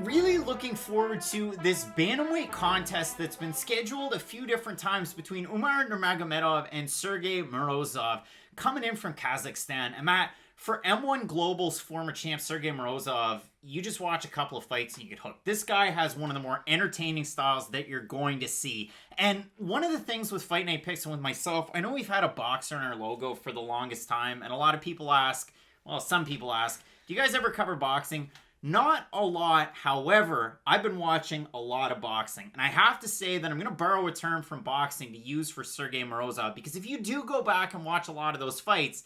Really looking forward to this bantamweight contest that's been scheduled a few different times between Umar Nurmagomedov and Sergey Morozov coming in from Kazakhstan. And Matt, for M1 Global's former champ Sergey Morozov, you just watch a couple of fights and you get hooked. This guy has one of the more entertaining styles that you're going to see. And one of the things with Fight Night Picks and with myself, I know we've had a boxer in our logo for the longest time, and a lot of people ask, well, some people ask, do you guys ever cover boxing? Not a lot. However, I've been watching a lot of boxing. And I have to say that I'm going to borrow a term from boxing to use for Sergey Morozov. Because if you do go back and watch a lot of those fights,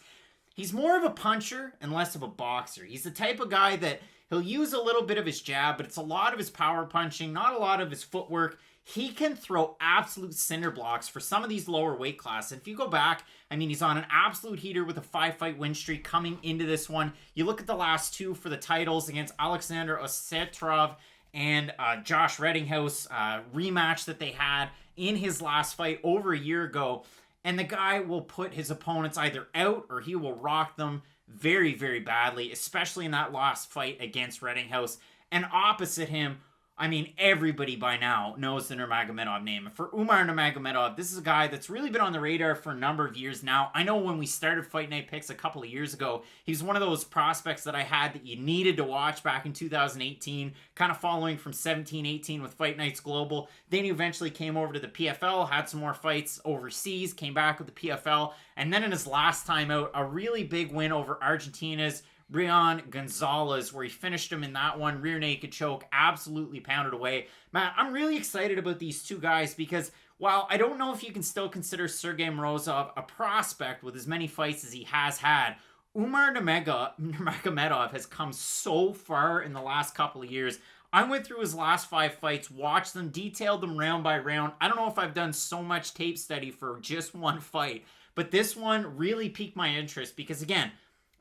he's more of a puncher and less of a boxer. He's the type of guy that he'll use a little bit of his jab, but it's a lot of his power punching, not a lot of his footwork. He can throw absolute cinder blocks for some of these lower weight classes. And if you go back, I mean, he's on an absolute heater with a 5-fight win streak coming into this one. You look at the last two for the titles against Alexander Osetrov and Josh Reddinghouse, rematch that they had in his last fight over a year ago. And the guy will put his opponents either out or he will rock them very, very badly, especially in that last fight against Reddinghouse. And opposite him, I mean, everybody by now knows the Nurmagomedov name. And for Umar Nurmagomedov, this is a guy that's really been on the radar for a number of years now. I know when we started Fight Night Picks a couple of years ago, he was one of those prospects that I had that you needed to watch back in 2018, kind of following from 17-18 with Fight Nights Global. Then he eventually came over to the PFL, had some more fights overseas, came back with the PFL, and then in his last time out, a really big win over Argentina's Brian Gonzalez, where he finished him in that one, rear naked choke, absolutely pounded away. Matt, I'm really excited about these two guys because while I don't know if you can still consider Sergey Morozov a prospect with as many fights as he has had, Umar Nurmagomedov has come so far in the last couple of years. I went through his last 5 fights, watched them, detailed them round by round. I don't know if I've done so much tape study for just one fight, but this one really piqued my interest because, again,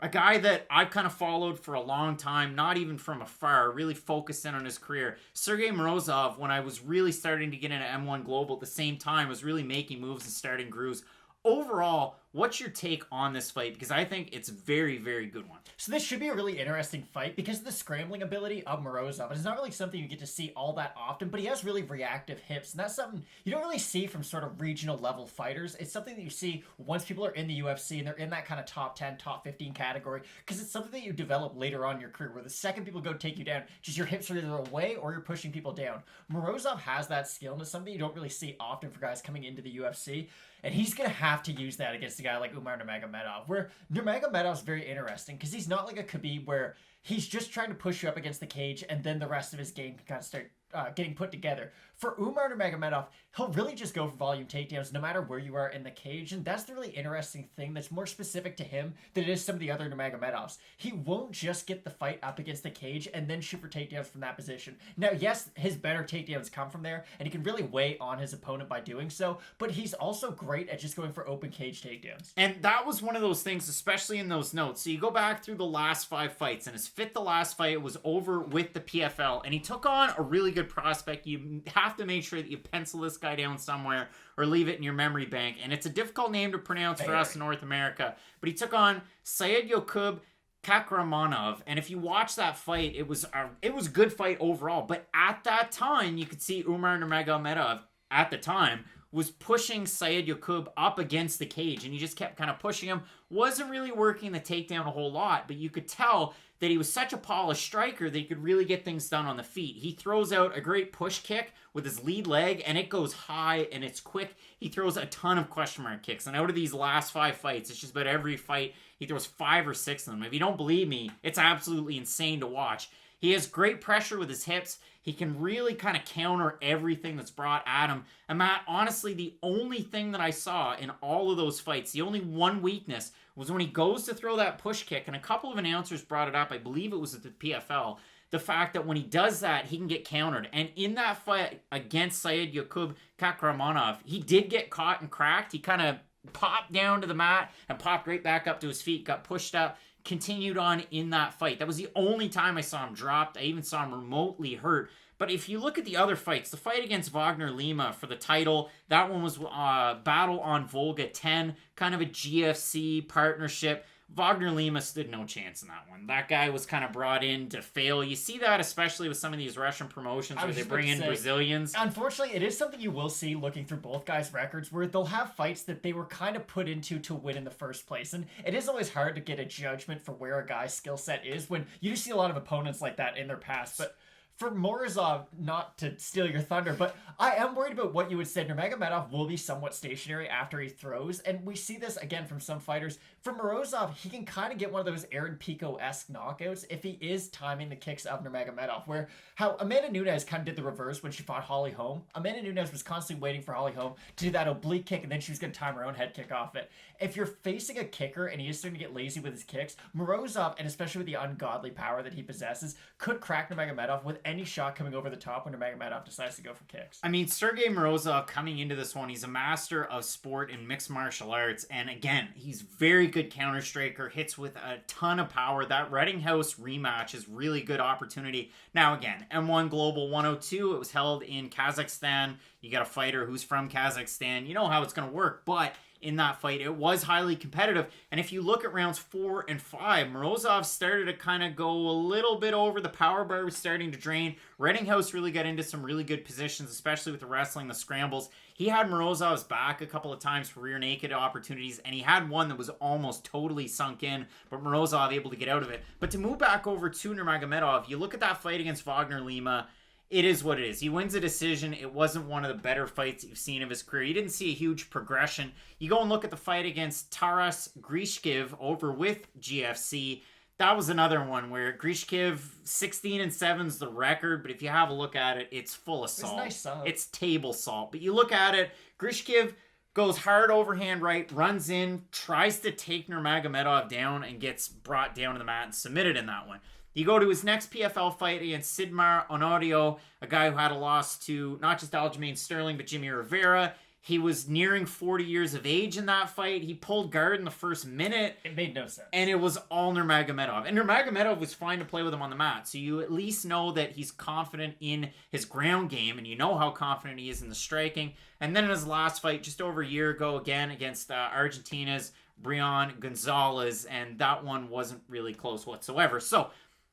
a guy that I've kind of followed for a long time, not even from afar, really focused in on his career. Sergey Morozov, when I was really starting to get into M1 Global at the same time, was really making moves and starting grooves. Overall, what's your take on this fight? Because I think it's a very, very good one. So this should be a really interesting fight because of the scrambling ability of Morozov. It's not really something you get to see all that often, but he has really reactive hips, and that's something you don't really see from sort of regional level fighters. It's something that you see once people are in the UFC and they're in that kind of top 10, top 15 category, because it's something that you develop later on in your career, where the second people go take you down, just your hips are either away or you're pushing people down. Morozov has that skill, and it's something you don't really see often for guys coming into the UFC. And he's going to have to use that against a guy like Umar Nurmagomedov, where Nurmagomedov's very interesting because he's not like a Khabib where he's just trying to push you up against the cage and then the rest of his game can kind of start getting put together. For Umar Nurmagomedov, he'll really just go for volume takedowns no matter where you are in the cage, and that's the really interesting thing that's more specific to him than it is some of the other Nurmagomedovs. He won't just get the fight up against the cage and then shoot for takedowns from that position. Now, yes, his better takedowns come from there, and he can really weigh on his opponent by doing so, but he's also great at just going for open cage takedowns. And that was one of those things, especially in those notes. So you go back through the last 5 fights, and his fifth to last fight was over with the PFL, and he took on a really good prospect. You have to make sure that you pencil this guy down somewhere or leave it in your memory bank. And it's a difficult name to pronounce for us in North America. But he took on Syed Yokub Kakramanov, and if you watch that fight, it was a good fight overall. But at that time, you could see Umar Nurmagomedov at the time was pushing Syed Yokub up against the cage, and he just kept kind of pushing him. Wasn't really working the takedown a whole lot, but you could tell that he was such a polished striker that he could really get things done on the feet. He throws out a great push kick with his lead leg, and it goes high, and it's quick. He throws a ton of question mark kicks, and out of these last 5 fights, it's just about every fight, he throws 5 or 6 of them. If you don't believe me, it's absolutely insane to watch. He has great pressure with his hips. He can really kind of counter everything that's brought at him. And Matt, honestly, the only thing that I saw in all of those fights, the only one weakness, was when he goes to throw that push kick, and a couple of announcers brought it up, I believe it was at the PFL, the fact that when he does that, he can get countered. And in that fight against Syed Yokub Kakramanov, he did get caught and cracked. He kind of popped down to the mat and popped right back up to his feet, got pushed up, continued on in that fight. That was the only time I saw him dropped. I even saw him remotely hurt. But if you look at the other fights, the fight against Wagner Lima for the title, that one was Battle on Volga 10, kind of a GFC partnership. Wagner Lima stood no chance in that one. That guy was kind of brought in to fail. You see that especially with some of these Russian promotions where they bring in Brazilians. Unfortunately, it is something you will see looking through both guys' records where they'll have fights that they were kind of put into to win in the first place. And it is always hard to get a judgment for where a guy's skill set is when you do see a lot of opponents like that in their past. But for Morozov, not to steal your thunder, but I am worried about what you would say. Nurmagomedov will be somewhat stationary after he throws, and we see this again from some fighters. For Morozov, he can kind of get one of those Aaron Pico-esque knockouts if he is timing the kicks of Nurmagomedov, where how Amanda Nunes kind of did the reverse when she fought Holly Holm. Amanda Nunes was constantly waiting for Holly Holm to do that oblique kick, and then she was going to time her own head kick off it. If you're facing a kicker and he is starting to get lazy with his kicks, Morozov, and especially with the ungodly power that he possesses, could crack Nurmagomedov with any shot coming over the top when Nurmagomedov decides to go for kicks. I mean, Sergey Morozov coming into this one, he's a master of sport and mixed martial arts, and again, he's very good counter striker, hits with a ton of power. That Reddinghouse rematch is really good opportunity. Now again, M1 Global 102, it was held in Kazakhstan. You got a fighter who's from Kazakhstan. You know how it's going to work, but in that fight, it was highly competitive. And if you look at rounds 4 and 5, Morozov started to kind of go a little bit over. The power bar was starting to drain. Reddinghouse really got into some really good positions, especially with the wrestling, the scrambles. He had Morozov's back a couple of times for rear naked opportunities, and he had one that was almost totally sunk in, but Morozov able to get out of it. But to move back over to Nurmagomedov, you look at that fight against Wagner Lima, it is what it is. He wins a decision. It wasn't one of the better fights that you've seen of his career. You didn't see a huge progression. You go and look at the fight against Taras Grishkiv over with GFC. That was another one where Grishkiv 16-7 is the record, but if you have a look at it, it's full of salt. It's nice It's table salt. But you look at it, Grishkiv goes hard overhand right, runs in, tries to take Nurmagomedov down, and gets brought down to the mat and submitted in that one. You go to his next PFL fight against Sidmar Onorio, a guy who had a loss to not just Aljamain Sterling, but Jimmy Rivera. He was nearing 40 years of age in that fight. He pulled guard in the first minute. It made no sense. And it was all Nurmagomedov. And Nurmagomedov was fine to play with him on the mat. So you at least know that he's confident in his ground game, and you know how confident he is in the striking. And then in his last fight, just over a year ago, again, against Argentina's Brian Gonzalez, and that one wasn't really close whatsoever. So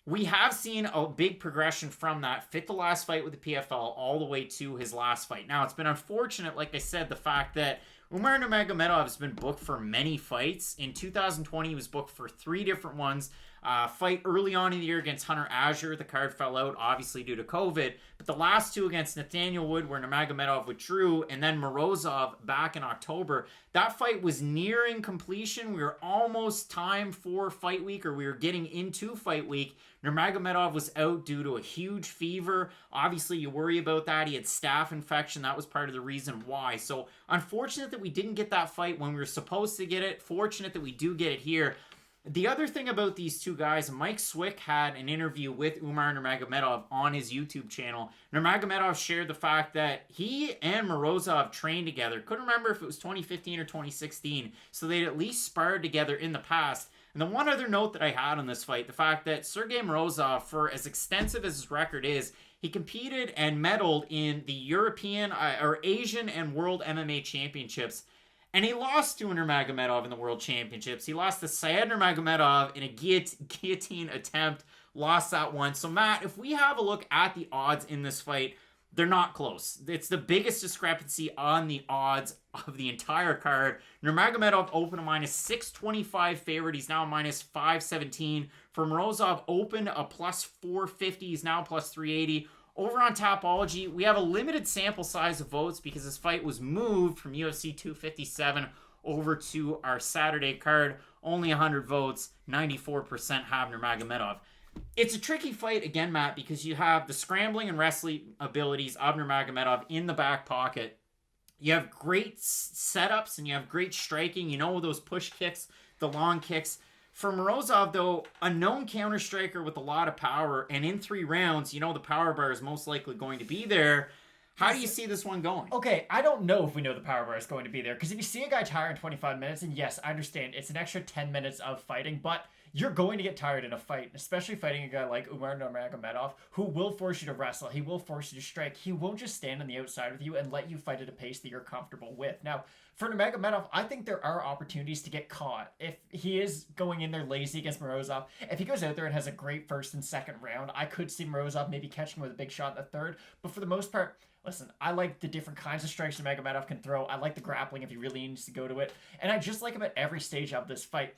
we have seen a big progression from that. Fit the last fight with the PFL all the way to his last fight. Now, it's been unfortunate, like I said, the fact that Umar Nurmagomedov has been booked for many fights. In 2020, he was booked for 3 different ones. Fight early on in the year against Hunter Azure. The card fell out, obviously, due to COVID. But the last 2 against Nathaniel Wood, where Nurmagomedov withdrew, and then Morozov back in October. That fight was nearing completion. We were almost time for fight week, or we were getting into fight week. Nurmagomedov was out due to a huge fever. Obviously, you worry about that. He had staph infection. That was part of the reason why. So, unfortunate that we didn't get that fight when we were supposed to get it. Fortunate that we do get it here. The other thing about these two guys, Mike Swick had an interview with Umar Nurmagomedov on his YouTube channel. Nurmagomedov shared the fact that he and Morozov trained together. Couldn't remember if it was 2015 or 2016, so they'd at least sparred together in the past. And the one other note that I had on this fight, the fact that Sergey Morozov, for as extensive as his record is, he competed and medaled in the European or Asian and World MMA Championships. And he lost to Nurmagomedov in the World Championships. He lost to Syed Nurmagomedov in a guillotine attempt. Lost that one. So, Matt, if we have a look at the odds in this fight, they're not close. It's the biggest discrepancy on the odds of the entire card. Nurmagomedov opened a minus 625 favorite. He's now minus 517. For Morozov, opened a plus 450. He's now plus 380. Over on Tapology, we have a limited sample size of votes because this fight was moved from UFC 257 over to our Saturday card. Only 100 votes, 94% have Nurmagomedov. It's a tricky fight, again, Matt, because you have the scrambling and wrestling abilities of Nurmagomedov in the back pocket. You have great setups and you have great striking. You know those push kicks, the long kicks. For Morozov, though, a known counter striker with a lot of power, and in 3 rounds, you know the power bar is most likely going to be there. How do you see this one going? Okay, I don't know if we know the power bar is going to be there, because if you see a guy tire in 25 minutes, and yes, I understand, it's an extra 10 minutes of fighting, but you're going to get tired in a fight, especially fighting a guy like Umar Nurmagomedov, who will force you to wrestle. He will force you to strike. He won't just stand on the outside with you and let you fight at a pace that you're comfortable with. Now, for Nurmagomedov, I think there are opportunities to get caught. If he is going in there lazy against Morozov, if he goes out there and has a great first and second round, I could see Morozov maybe catching him with a big shot in the third. But for the most part, listen, I like the different kinds of strikes Nurmagomedov can throw. I like the grappling if he really needs to go to it. And I just like him at every stage of this fight.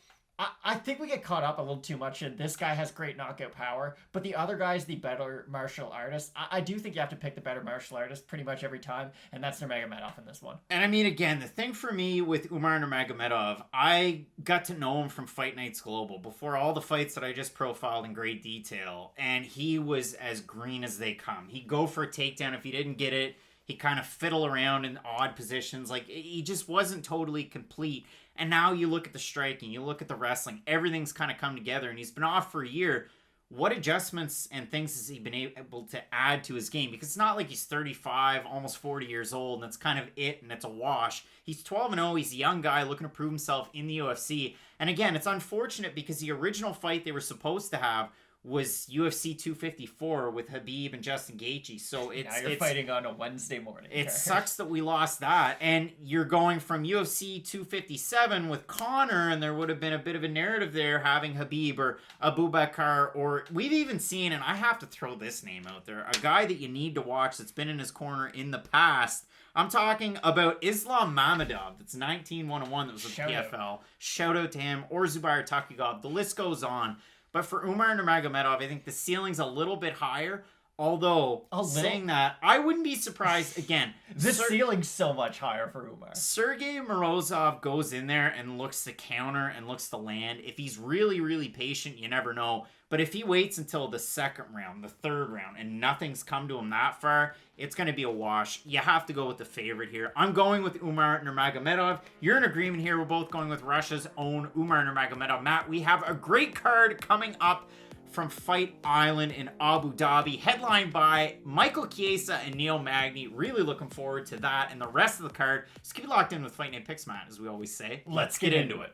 I think we get caught up a little too much in this guy has great knockout power, but the other guy's the better martial artist. I do think you have to pick the better martial artist pretty much every time, and that's Nurmagomedov in this one. And I mean, again, the thing for me with Umar Nurmagomedov, I got to know him from Fight Nights Global before all the fights that I just profiled in great detail, and he was as green as they come. He'd go for a takedown. If he didn't get it, he kind of fiddle around in odd positions. Like, he just wasn't totally complete. And now you look at the striking, you look at the wrestling, everything's kind of come together, and he's been off for a year. What adjustments and things has he been able to add to his game? Because it's not like he's 35, almost 40 years old, and that's kind of it, and it's a wash. He's 12-0, he's a young guy looking to prove himself in the UFC. And again, it's unfortunate because the original fight they were supposed to have was UFC 254 with Khabib and Justin Gaethje. So now you're fighting on a Wednesday morning. It sucks that we lost that. And you're going from UFC 257 with Conor, and there would have been a bit of a narrative there having Khabib or Abubakar, or we've even seen, and I have to throw this name out there, a guy that you need to watch that's been in his corner in the past. I'm talking about Islam Mamedov, that's 19-1-1, that was a PFL. Shout out to him, or Zubair Takigov. The list goes on. But for Umar Nurmagomedov, I think the ceiling's a little bit higher. Although, saying that, I wouldn't be surprised, again. The ceiling's so much higher for Umar. Sergey Morozov goes in there and looks to counter and looks to land. If he's really, really patient, you never know. But if he waits until the second round, the third round, and nothing's come to him that far, it's going to be a wash. You have to go with the favorite here. I'm going with Umar Nurmagomedov. You're in agreement here. We're both going with Russia's own Umar Nurmagomedov. Matt, we have a great card coming up from Fight Island in Abu Dhabi, headlined by Michael Chiesa and Neil Magny. Really looking forward to that and the rest of the card. Just keep it locked in with Fight Night Picks, Matt, as we always say. Let's get into it.